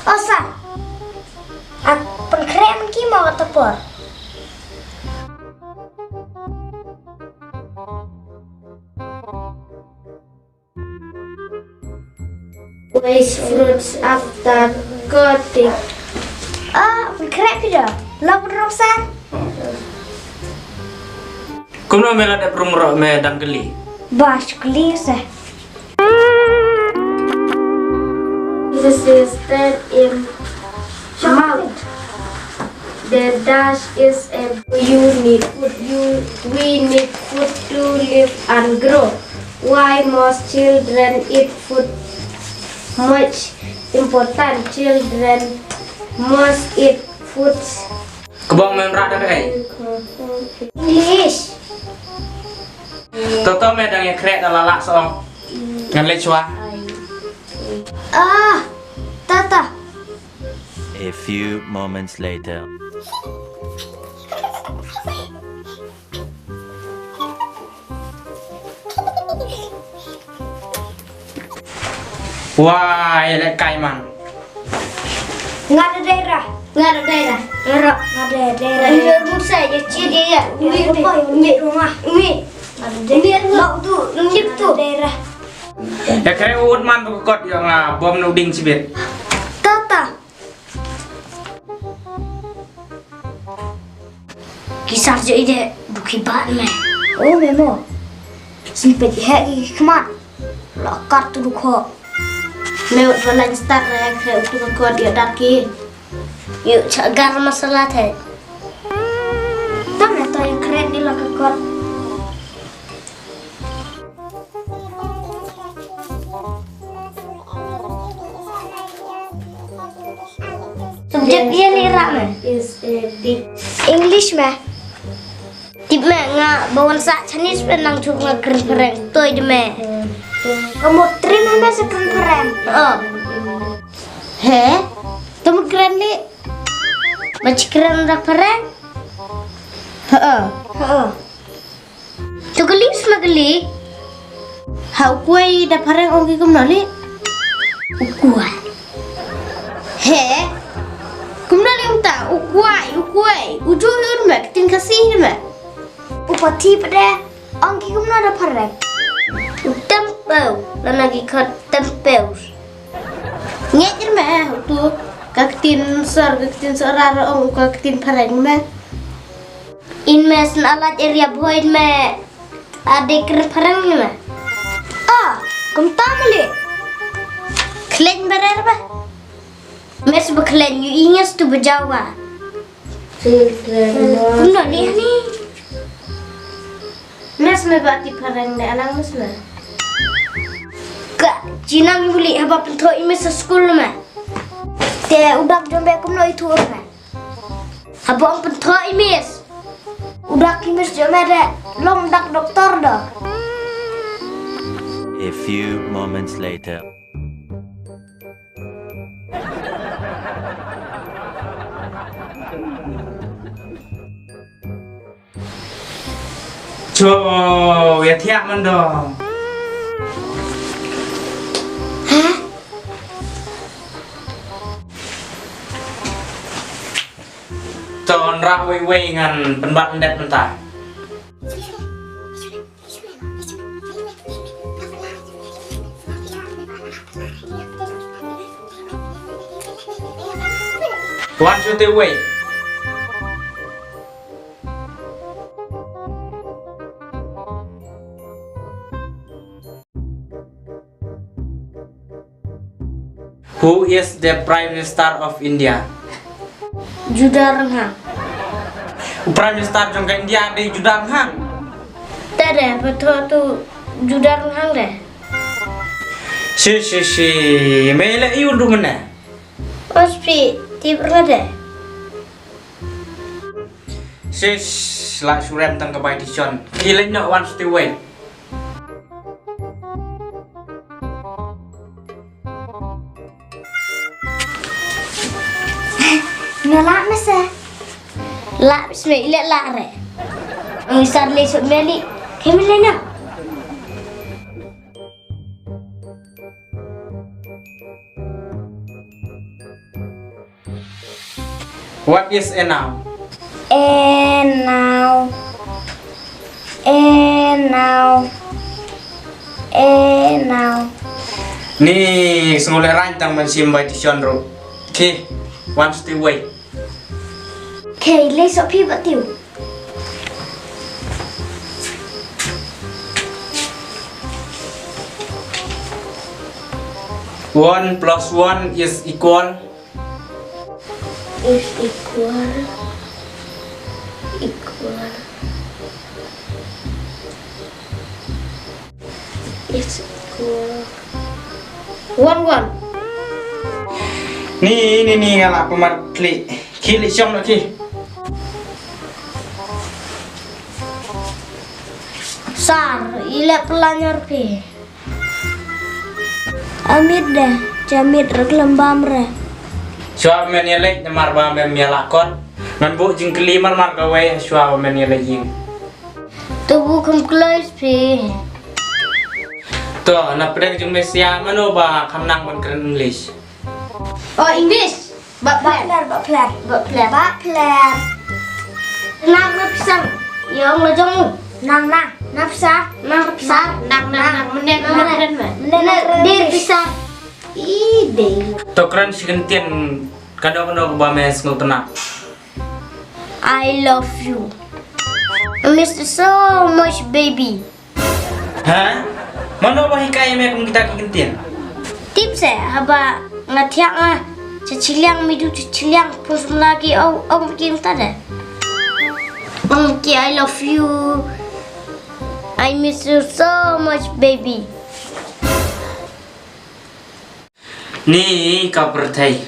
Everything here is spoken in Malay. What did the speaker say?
Osa. Kren ki mau tepor. Waste fruits after cutting. Kren pida. Lawan rosan. Kumno mela da prumro me dangkeli. Bash klise. This is that in mouth. The dash is a you need food. We need food to live and grow. Why most children eat food? Much important. Children must eat foods. Kebong memra da kai. English. Toto me dang yang krek da lalak soong. Ngan le chua. Tata. A few moments later. Wah, ele kai man. Nggak ada daerah. Ini rumah saya jadi ya. Ini rumah. Ini laut tu. Ini tu daerah. Ya krek ud man tu kot yang bom nu ding sibet. Tata. Kisah je ide buki bat me. Oh memo. Simpet hai kemat. Lakar tu dukho. Lewat bulan start saya untuk kuat dia daki. Yuk cagar masalah teh. Tang atau yang keren di lakar. Subjek dia ni rak me. Is a big English me. Tip me nga bawang sak Chinese penang cuma keren-keren. Toy je me. Kamu terima me sekeren-keren. He? Temu keren ni? Macam keren dah keren. Tu geli semua geli. Hau kuai dah parang orang kum nali? Ukuan. He? Kum nali unta? Ukuai. Ujung yun mak? Tin kasih ni mak? Upati pada angki kumna ada pareng. Tempel dan lagi kat tempel. Ngejir mak? Tu kaktin seorang orang kaktin parang mak? Inmes alat area boy me adik keren pareng ni me. Kum tamali. Klen berar ba? Mes beklen you ingat tu berjawa. Kum nali ni. Mes me bati parang ni alang mes me. Kak Cina beli apa pentok imes sekolah me. Te udah jombe kumno itu me. Apa ang pentok imes? Udah imes jombe de long dak doktor dah. A few moments later. Cow, ya tiap man dong. Ton rak wei ngan penbat ndet mentah. Tuan shoot away. Who is the Prime Minister of India? Judar ha. Prime Minister jong ke India di Judang Hang. Tak ada betul tu judar hang deh. Si. Mele iu du mana? Ospi tiba deh. Si la surem tang ke bai dison. Kileng no one still wait. Ngelak masa. Lak bismillah ilat lak re. Misal le sok meli. Kami lena. What is a noun? And now. Ni sengoleh rantang mensim by Tishon ro. Okay, one still wait. Okay, lấy sọ phi vợ tiểu. One plus one is equal. Is equal. It's equal. 1 Ni ngalah pemat klik. Klik syom nak ki. Sar, ila pelanyar pi. Amit dah, jamit rek lembam re. Syua men yelek nyamar ba men yalakon. Ngan bu jing kelimar mar gawe syua men yelek jing. Tubuh kum close pi. Tu na pedang jung Malaysia mano ba kamnang bon Kren English. Oh, English. Bak plan. Bak plan. Nang pisang. Yang lo jong. Nang pisang. Nang menek Kren mah. Menek dir pisang. Ide. Tu Kren si kentian kado-kado ba men sengol tenak. I love you. I miss you so much, baby. Ha? Mano ba hikaya me kum kita kentian? Tips haba ngatiak ah. Ceciliang midu ceciliang pus lagi om kim tada. Ki I love you. I miss you so much, baby. Ni kau pertai.